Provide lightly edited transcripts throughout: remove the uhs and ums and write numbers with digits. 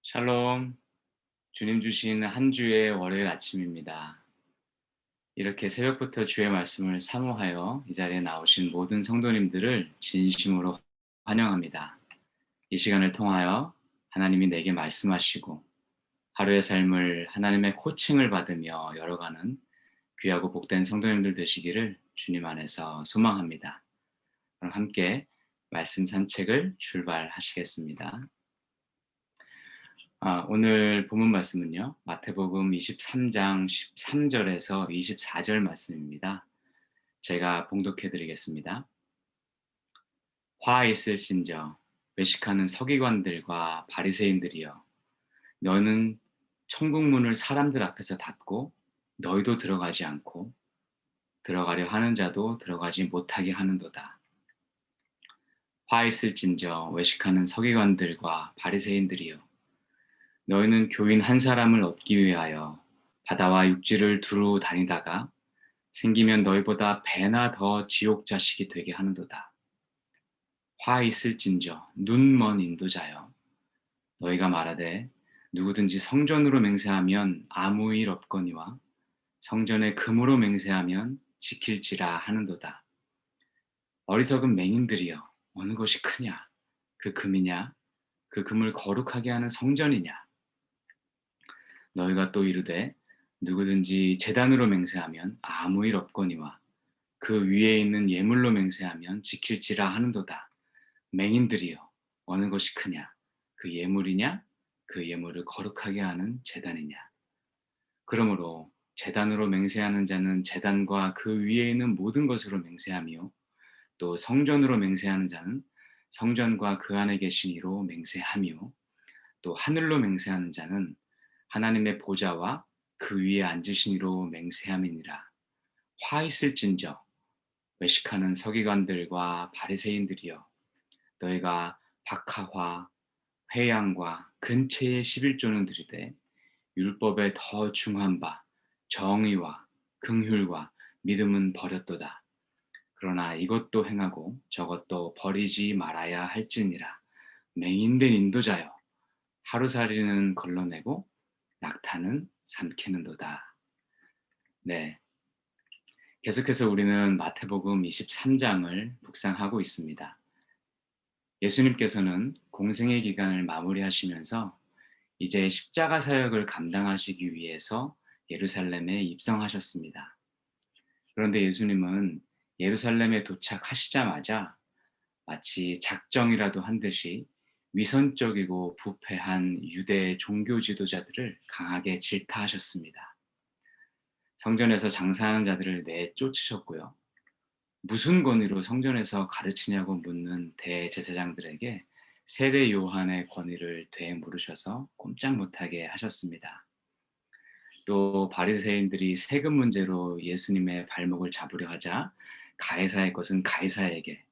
샬롬, 주님 주신 한 주의 월요일 아침입니다. 이렇게 새벽부터 주의 말씀을 사모하여 이 자리에 나오신 모든 성도님들을 진심으로 환영합니다. 이 시간을 통하여 하나님이 내게 말씀하시고 하루의 삶을 하나님의 코칭을 받으며 열어가는 귀하고 복된 성도님들 되시기를 주님 안에서 소망합니다. 그럼 함께 말씀 산책을 출발하시겠습니다. 오늘 본문 말씀은요. 마태복음 23장 13절에서 24절 말씀입니다. 제가 봉독해 드리겠습니다. 화 있을진저 외식하는 서기관들과 바리새인들이여, 너는 천국 문을 사람들 앞에서 닫고 너희도 들어가지 않고 들어가려 하는 자도 들어가지 못하게 하는도다. 화 있을진저 외식하는 서기관들과 바리새인들이여, 너희는 교인 한 사람을 얻기 위하여 바다와 육지를 두루 다니다가 생기면 너희보다 배나 더 지옥 자식이 되게 하는도다. 화 있을진저 눈먼 인도자여, 너희가 말하되 누구든지 성전으로 맹세하면 아무 일 없거니와 성전에 금으로 맹세하면 지킬지라 하는도다. 어리석은 맹인들이여, 어느 것이 크냐? 그 금이냐? 그 금을 거룩하게 하는 성전이냐? 너희가 또 이르되 누구든지 제단으로 맹세하면 아무 일 없거니와 그 위에 있는 예물로 맹세하면 지킬지라 하는도다. 맹인들이여, 어느 것이 크냐? 그 예물이냐? 그 예물을 거룩하게 하는 제단이냐? 그러므로 제단으로 맹세하는 자는 제단과 그 위에 있는 모든 것으로 맹세하며, 또 성전으로 맹세하는 자는 성전과 그 안에 계신 이로 맹세하며, 또 하늘로 맹세하는 자는 하나님의 보좌와 그 위에 앉으신 이로 맹세함이니라. 화 있을진저 외식하는 서기관들과 바리새인들이여, 너희가 박하화, 회양과 근체의 11조는 드리되 율법에 더 중한 바 정의와 긍휼과 믿음은 버렸도다. 그러나 이것도 행하고 저것도 버리지 말아야 할지니라. 맹인된 인도자여, 하루살이는 걸러내고 낙타는 삼키는도다. 네, 계속해서 우리는 마태복음 23장을 묵상하고 있습니다. 예수님께서는 공생의 기간을 마무리하시면서 이제 십자가 사역을 감당하시기 위해서 예루살렘에 입성하셨습니다. 그런데 예수님은 예루살렘에 도착하시자마자 마치 작정이라도 한 듯이 위선적이고 부패한 유대 종교 지도자들을 강하게 질타하셨습니다. 성전에서 장사하는 자들을 내쫓으셨고요. 무슨 권위로 성전에서 가르치냐고 묻는 대제사장들에게 세례 요한의 권위를 되물으셔서 꼼짝 못하게 하셨습니다. 또 바리새인들이 세금 문제로 예수님의 발목을 잡으려 하자 가이사의 것은 가이사에게,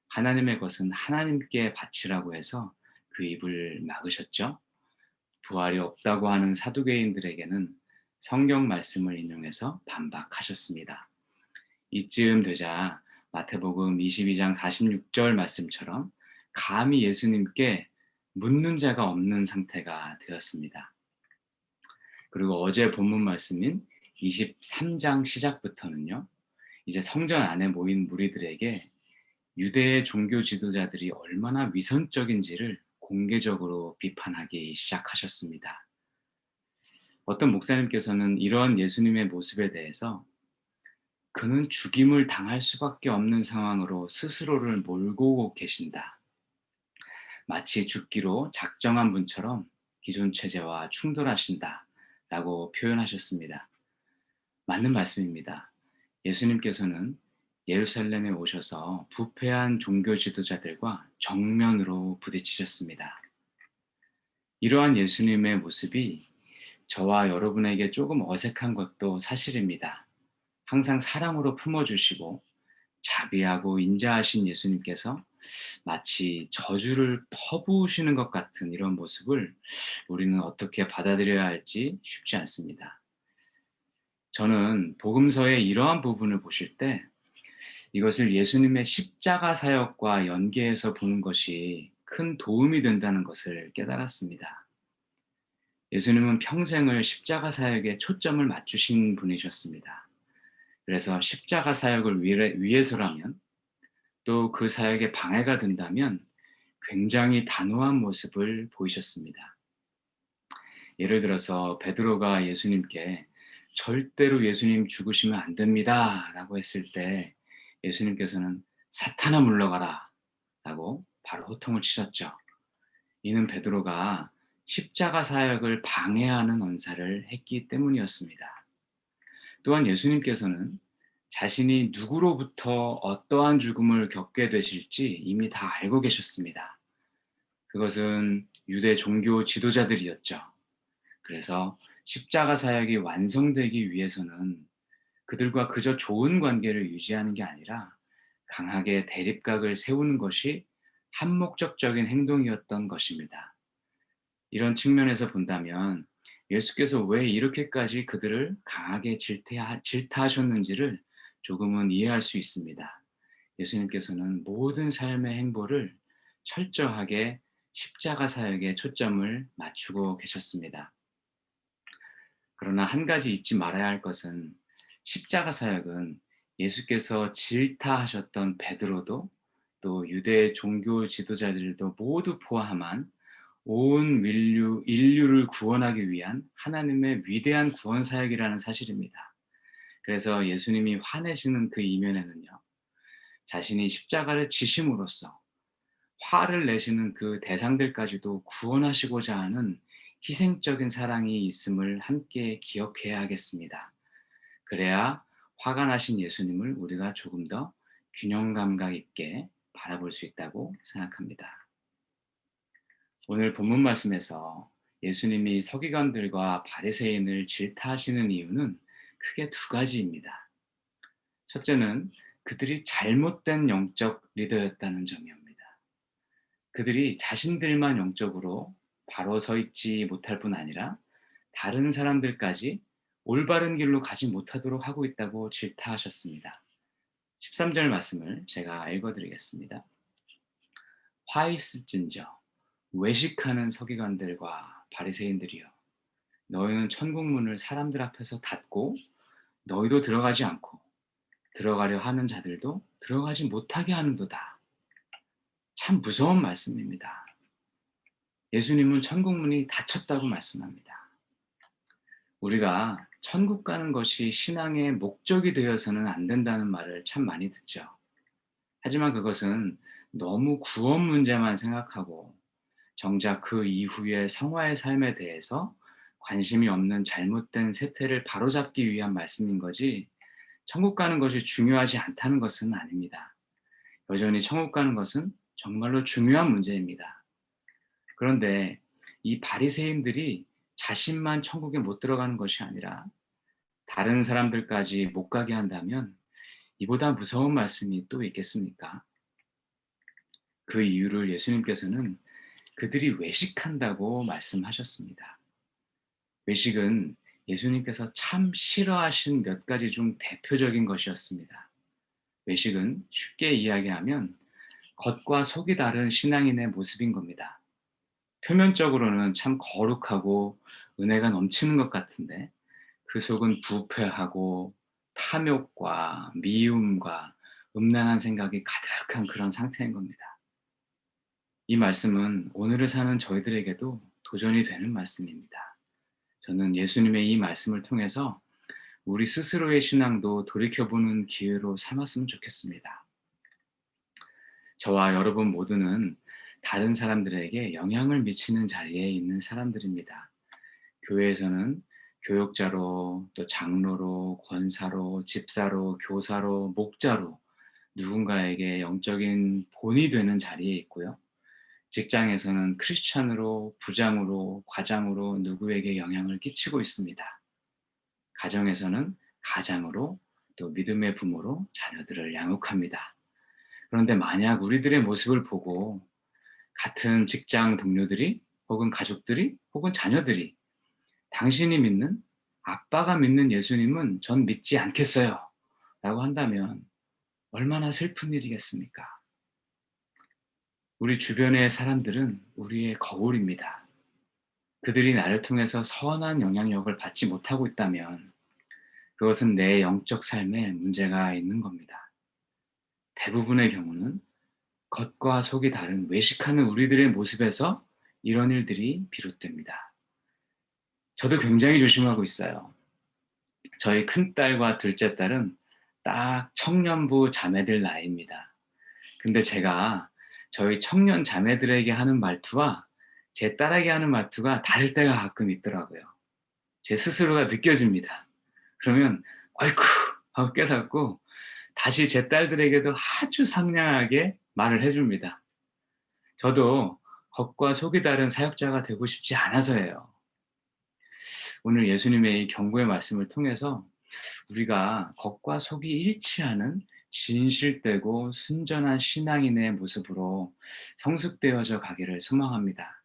하나님의 것은 하나님께 바치라고 해서 그 입을 막으셨죠. 부활이 없다고 하는 사두개인들에게는 성경 말씀을 인용해서 반박하셨습니다. 이쯤 되자 마태복음 22장 46절 말씀처럼 감히 예수님께 묻는 자가 없는 상태가 되었습니다. 그리고 어제 본문 말씀인 23장 시작부터는요, 이제 성전 안에 모인 무리들에게 유대의 종교 지도자들이 얼마나 위선적인지를 공개적으로 비판하기 시작하셨습니다. 어떤 목사님께서는 이러한 예수님의 모습에 대해서 그는 죽임을 당할 수밖에 없는 상황으로 스스로를 몰고 계신다, 마치 죽기로 작정한 분처럼 기존 체제와 충돌하신다 라고 표현하셨습니다. 맞는 말씀입니다. 예수님께서는 예루살렘에 오셔서 부패한 종교 지도자들과 정면으로 부딪히셨습니다. 이러한 예수님의 모습이 저와 여러분에게 조금 어색한 것도 사실입니다. 항상 사랑으로 품어주시고 자비하고 인자하신 예수님께서 마치 저주를 퍼부으시는 것 같은 이런 모습을 우리는 어떻게 받아들여야 할지 쉽지 않습니다. 저는 복음서의 이러한 부분을 보실 때 이것을 예수님의 십자가 사역과 연계해서 보는 것이 큰 도움이 된다는 것을 깨달았습니다. 예수님은 평생을 십자가 사역에 초점을 맞추신 분이셨습니다. 그래서 십자가 사역을 위해서라면 또 그 사역에 방해가 된다면 굉장히 단호한 모습을 보이셨습니다. 예를 들어서 베드로가 예수님께 절대로 예수님 죽으시면 안 됩니다. 라고 했을 때 예수님께서는 사탄아 물러가라 라고 바로 호통을 치셨죠. 이는 베드로가 십자가 사역을 방해하는 언사를 했기 때문이었습니다. 또한 예수님께서는 자신이 누구로부터 어떠한 죽음을 겪게 되실지 이미 다 알고 계셨습니다. 그것은 유대 종교 지도자들이었죠. 그래서 십자가 사역이 완성되기 위해서는 그들과 그저 좋은 관계를 유지하는 게 아니라 강하게 대립각을 세우는 것이 한목적적인 행동이었던 것입니다. 이런 측면에서 본다면 예수께서 왜 이렇게까지 그들을 강하게 질타하셨는지를 조금은 이해할 수 있습니다. 예수님께서는 모든 삶의 행보를 철저하게 십자가 사역에 초점을 맞추고 계셨습니다. 그러나 한 가지 잊지 말아야 할 것은 십자가 사역은 예수께서 질타하셨던 베드로도 또 유대 종교 지도자들도 모두 포함한 온 인류를 구원하기 위한 하나님의 위대한 구원 사역이라는 사실입니다. 그래서 예수님이 화내시는 그 이면에는요, 자신이 십자가를 지심으로써 화를 내시는 그 대상들까지도 구원하시고자 하는 희생적인 사랑이 있음을 함께 기억해야 하겠습니다. 그래야 화가 나신 예수님을 우리가 조금 더 균형 감각 있게 바라볼 수 있다고 생각합니다. 오늘 본문 말씀에서 예수님이 서기관들과 바리새인을 질타하시는 이유는 크게 두 가지입니다. 첫째는 그들이 잘못된 영적 리더였다는 점입니다. 그들이 자신들만 영적으로 바로 서 있지 못할 뿐 아니라 다른 사람들까지 올바른 길로 가지 못하도록 하고 있다고 질타하셨습니다. 13절 말씀을 제가 읽어드리겠습니다. 화 있을진저 외식하는 서기관들과 바리새인들이여, 너희는 천국 문을 사람들 앞에서 닫고 너희도 들어가지 않고 들어가려 하는 자들도 들어가지 못하게 하는도다. 참 무서운 말씀입니다. 예수님은 천국 문이 닫혔다고 말씀합니다. 우리가 천국 가는 것이 신앙의 목적이 되어서는 안 된다는 말을 참 많이 듣죠. 하지만 그것은 너무 구원 문제만 생각하고 정작 그 이후의 성화의 삶에 대해서 관심이 없는 잘못된 세태를 바로잡기 위한 말씀인 거지, 천국 가는 것이 중요하지 않다는 것은 아닙니다. 여전히 천국 가는 것은 정말로 중요한 문제입니다. 그런데 이 바리새인들이 자신만 천국에 못 들어가는 것이 아니라 다른 사람들까지 못 가게 한다면 이보다 무서운 말씀이 또 있겠습니까? 그 이유를 예수님께서는 그들이 외식한다고 말씀하셨습니다. 외식은 예수님께서 참 싫어하신 몇 가지 중 대표적인 것이었습니다. 외식은 쉽게 이야기하면 겉과 속이 다른 신앙인의 모습인 겁니다. 표면적으로는 참 거룩하고 은혜가 넘치는 것 같은데 그 속은 부패하고 탐욕과 미움과 음란한 생각이 가득한 그런 상태인 겁니다. 이 말씀은 오늘을 사는 저희들에게도 도전이 되는 말씀입니다. 저는 예수님의 이 말씀을 통해서 우리 스스로의 신앙도 돌이켜보는 기회로 삼았으면 좋겠습니다. 저와 여러분 모두는 다른 사람들에게 영향을 미치는 자리에 있는 사람들입니다. 교회에서는 교역자로, 또 장로로, 권사로, 집사로, 교사로, 목자로 누군가에게 영적인 본이 되는 자리에 있고요. 직장에서는 크리스찬으로, 부장으로, 과장으로 누구에게 영향을 끼치고 있습니다. 가정에서는 가장으로, 또 믿음의 부모로 자녀들을 양육합니다. 그런데 만약 우리들의 모습을 보고 같은 직장 동료들이 혹은 가족들이 혹은 자녀들이 당신이 믿는 아빠가 믿는 예수님은 전 믿지 않겠어요 라고 한다면 얼마나 슬픈 일이겠습니까? 우리 주변의 사람들은 우리의 거울입니다. 그들이 나를 통해서 선한 영향력을 받지 못하고 있다면 그것은 내 영적 삶에 문제가 있는 겁니다. 대부분의 경우는 겉과 속이 다른 외식하는 우리들의 모습에서 이런 일들이 비롯됩니다. 저도 굉장히 조심하고 있어요. 저희 큰딸과 둘째 딸은 딱 청년부 자매들 나이입니다. 근데 제가 저희 청년 자매들에게 하는 말투와 제 딸에게 하는 말투가 다를 때가 가끔 있더라고요. 제 스스로가 느껴집니다. 그러면 "아이쿠." 하고 깨닫고 다시 제 딸들에게도 아주 상냥하게 말을 해 줍니다. 저도 겉과 속이 다른 사역자가 되고 싶지 않아서예요. 오늘 예수님의 이 경고의 말씀을 통해서 우리가 겉과 속이 일치하는 진실되고 순전한 신앙인의 모습으로 성숙되어져 가기를 소망합니다.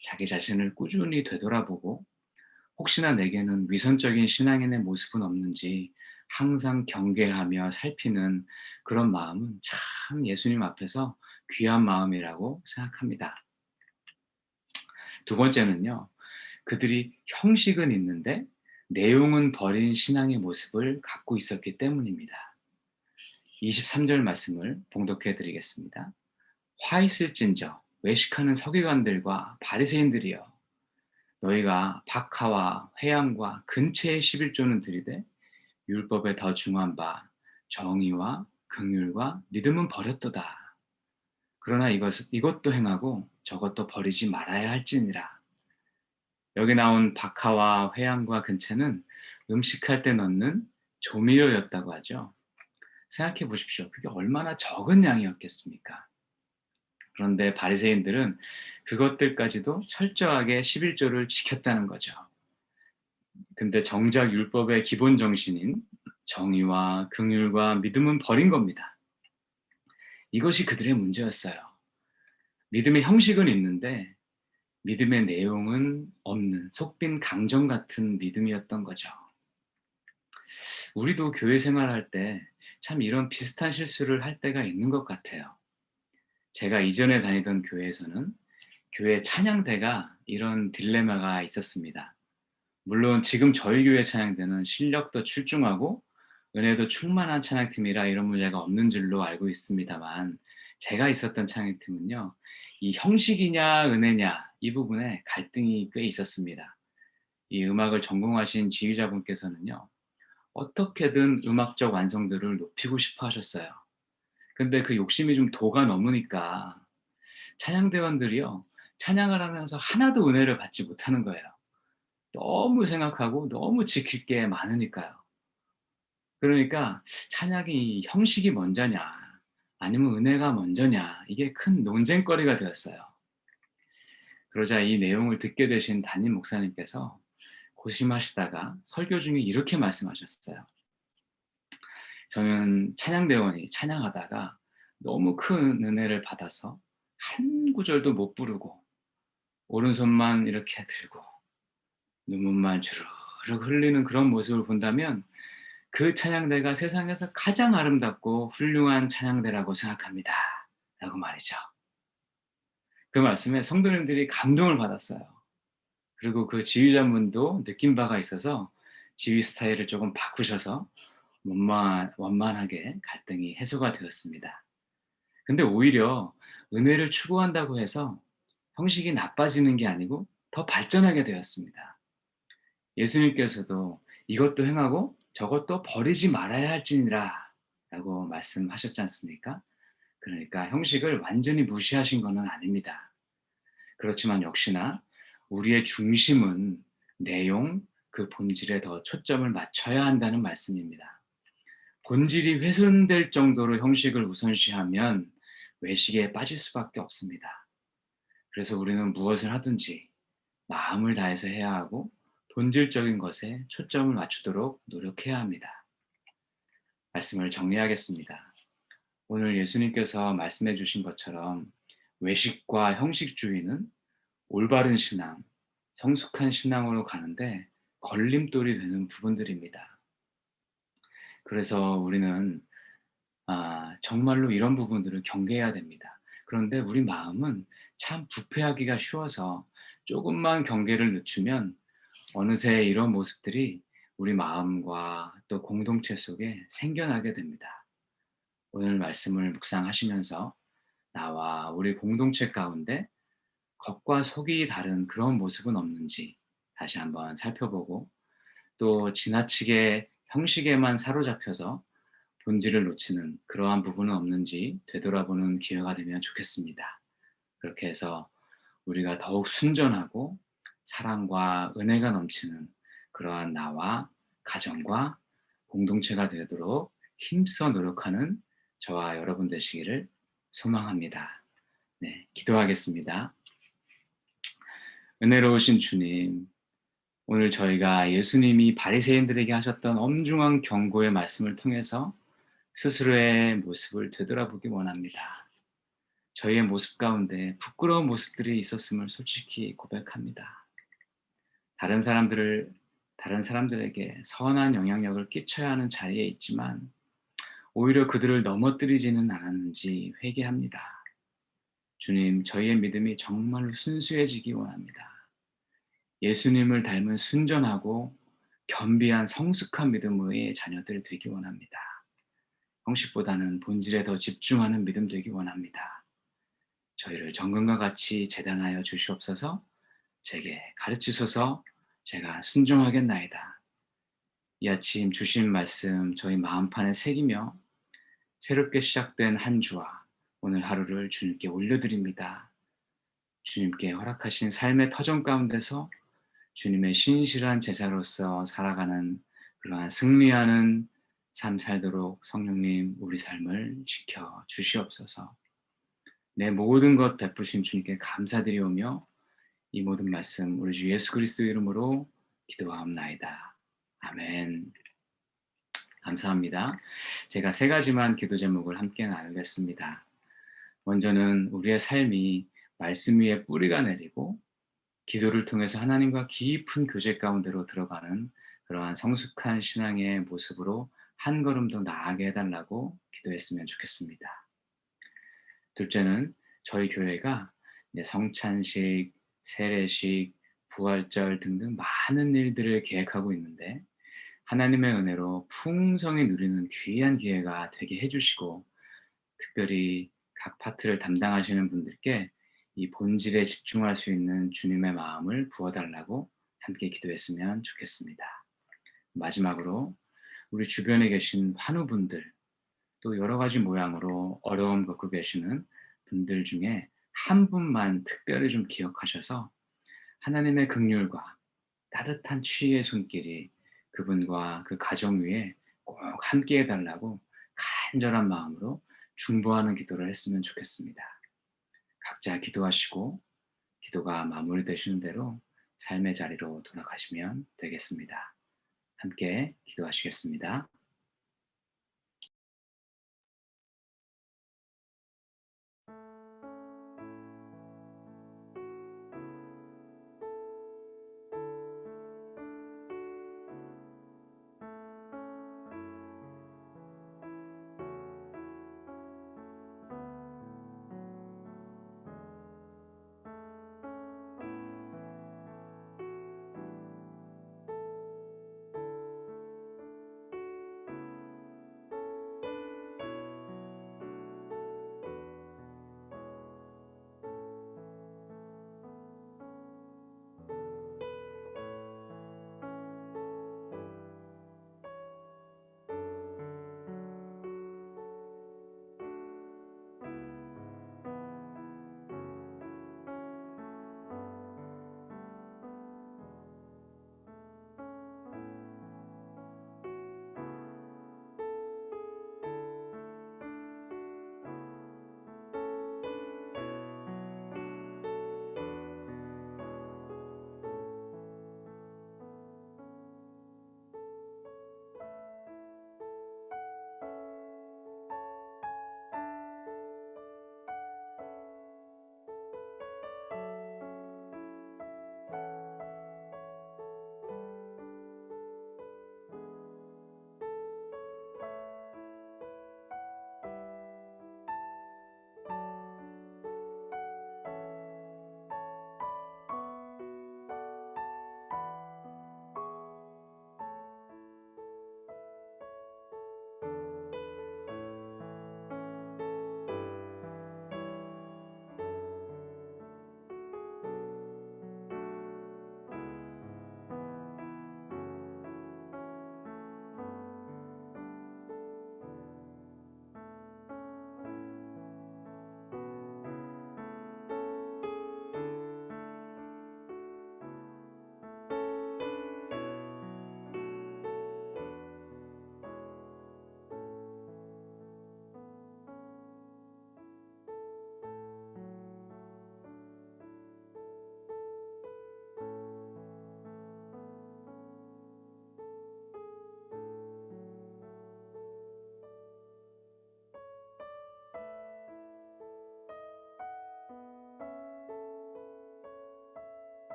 자기 자신을 꾸준히 되돌아보고 혹시나 내게는 위선적인 신앙인의 모습은 없는지 항상 경계하며 살피는 그런 마음은 참 예수님 앞에서 귀한 마음이라고 생각합니다. 두 번째는요. 그들이 형식은 있는데 내용은 버린 신앙의 모습을 갖고 있었기 때문입니다. 23절 말씀을 봉독해 드리겠습니다. 화 있을진저 외식하는 서기관들과 바리새인들이여 너희가 박하와 회양과 근체의 11조는 들이되 율법에 더 중한 바 정의와 긍휼과 믿음은 버렸도다. 그러나 이것도 행하고 저것도 버리지 말아야 할지니라. 여기 나온 박하와 회양과 근체는 음식할 때 넣는 조미료였다고 하죠. 생각해 보십시오. 그게 얼마나 적은 양이었겠습니까? 그런데 바리새인들은 그것들까지도 철저하게 11조를 지켰다는 거죠. 근데 정작 율법의 기본 정신인 정의와 긍휼과 믿음은 버린 겁니다. 이것이 그들의 문제였어요. 믿음의 형식은 있는데 믿음의 내용은 없는 속빈 강정 같은 믿음이었던 거죠. 우리도 교회 생활할 때 참 이런 비슷한 실수를 할 때가 있는 것 같아요. 제가 이전에 다니던 교회에서는 교회 찬양대가 이런 딜레마가 있었습니다. 물론 지금 저희 교회 찬양대는 실력도 출중하고 은혜도 충만한 찬양팀이라 이런 문제가 없는 줄로 알고 있습니다만 제가 있었던 찬양팀은요. 이 형식이냐 은혜냐 이 부분에 갈등이 꽤 있었습니다. 이 음악을 전공하신 지휘자분께서는요. 어떻게든 음악적 완성도를 높이고 싶어 하셨어요. 근데 그 욕심이 좀 도가 넘으니까 찬양대원들이요. 찬양을 하면서 하나도 은혜를 받지 못하는 거예요. 너무 생각하고 너무 지킬 게 많으니까요. 그러니까 찬양이 형식이 먼저냐 아니면 은혜가 먼저냐 이게 큰 논쟁거리가 되었어요. 그러자 이 내용을 듣게 되신 담임 목사님께서 고심하시다가 설교 중에 이렇게 말씀하셨어요. 저는 찬양대원이 찬양하다가 너무 큰 은혜를 받아서 한 구절도 못 부르고 오른손만 이렇게 들고 눈물만 주르륵 흘리는 그런 모습을 본다면 그 찬양대가 세상에서 가장 아름답고 훌륭한 찬양대라고 생각합니다. 라고 말이죠. 그 말씀에 성도님들이 감동을 받았어요. 그리고 그 지휘자분도 느낀 바가 있어서 지휘 스타일을 조금 바꾸셔서 원만하게 갈등이 해소가 되었습니다. 근데 오히려 은혜를 추구한다고 해서 형식이 나빠지는 게 아니고 더 발전하게 되었습니다. 예수님께서도 이것도 행하고 저것도 버리지 말아야 할지니라 라고 말씀하셨지 않습니까? 그러니까 형식을 완전히 무시하신 것은 아닙니다. 그렇지만 역시나 우리의 중심은 내용, 그 본질에 더 초점을 맞춰야 한다는 말씀입니다. 본질이 훼손될 정도로 형식을 우선시하면 외식에 빠질 수밖에 없습니다. 그래서 우리는 무엇을 하든지 마음을 다해서 해야 하고 본질적인 것에 초점을 맞추도록 노력해야 합니다. 말씀을 정리하겠습니다. 오늘 예수님께서 말씀해 주신 것처럼 외식과 형식주의는 올바른 신앙, 성숙한 신앙으로 가는데 걸림돌이 되는 부분들입니다. 그래서 우리는 정말로 이런 부분들을 경계해야 됩니다. 그런데 우리 마음은 참 부패하기가 쉬워서 조금만 경계를 늦추면 어느새 이런 모습들이 우리 마음과 또 공동체 속에 생겨나게 됩니다. 오늘 말씀을 묵상하시면서 나와 우리 공동체 가운데 겉과 속이 다른 그런 모습은 없는지 다시 한번 살펴보고, 또 지나치게 형식에만 사로잡혀서 본질을 놓치는 그러한 부분은 없는지 되돌아보는 기회가 되면 좋겠습니다. 그렇게 해서 우리가 더욱 순전하고 사랑과 은혜가 넘치는 그러한 나와 가정과 공동체가 되도록 힘써 노력하는 저와 여러분 되시기를 소망합니다. 네, 기도하겠습니다. 은혜로우신 주님, 오늘 저희가 예수님이 바리새인들에게 하셨던 엄중한 경고의 말씀을 통해서 스스로의 모습을 되돌아보기 원합니다. 저희의 모습 가운데 부끄러운 모습들이 있었음을 솔직히 고백합니다. 다른 사람들을 다른 사람들에게 선한 영향력을 끼쳐야 하는 자리에 있지만 오히려 그들을 넘어뜨리지는 않았는지 회개합니다. 주님, 저희의 믿음이 정말로 순수해지기 원합니다. 예수님을 닮은 순전하고 겸비한 성숙한 믿음의 자녀들 되기 원합니다. 형식보다는 본질에 더 집중하는 믿음 되기 원합니다. 저희를 정금과 같이 재단하여 주시옵소서. 제게 가르치소서. 제가 순종하겠나이다. 이 아침 주신 말씀 저희 마음판에 새기며 새롭게 시작된 한 주와 오늘 하루를 주님께 올려드립니다. 주님께 허락하신 삶의 터전 가운데서 주님의 신실한 제자로서 살아가는 그러한 승리하는 삶 살도록 성령님 우리 삶을 지켜 주시옵소서. 내 모든 것 베푸신 주님께 감사드리오며 이 모든 말씀 우리 주 예수 그리스도 이름으로 기도하옵나이다. 아멘. 감사합니다. 제가 세 가지만 기도 제목을 함께 나누겠습니다. 먼저는 우리의 삶이 말씀 위에 뿌리가 내리고 기도를 통해서 하나님과 깊은 교제 가운데로 들어가는 그러한 성숙한 신앙의 모습으로 한 걸음 더 나아가게 해달라고 기도했으면 좋겠습니다. 둘째는 저희 교회가 이제 성찬식, 세례식, 부활절 등등 많은 일들을 계획하고 있는데 하나님의 은혜로 풍성히 누리는 귀한 기회가 되게 해주시고, 특별히 각 파트를 담당하시는 분들께 이 본질에 집중할 수 있는 주님의 마음을 부어달라고 함께 기도했으면 좋겠습니다. 마지막으로 우리 주변에 계신 환우분들, 또 여러 가지 모양으로 어려움 겪고 계시는 분들 중에 한 분만 특별히 좀 기억하셔서 하나님의 긍휼과 따뜻한 치유의 손길이 그분과 그 가정 위에 꼭 함께 해달라고 간절한 마음으로 중보하는 기도를 했으면 좋겠습니다. 각자 기도하시고 기도가 마무리되시는 대로 삶의 자리로 돌아가시면 되겠습니다. 함께 기도하시겠습니다.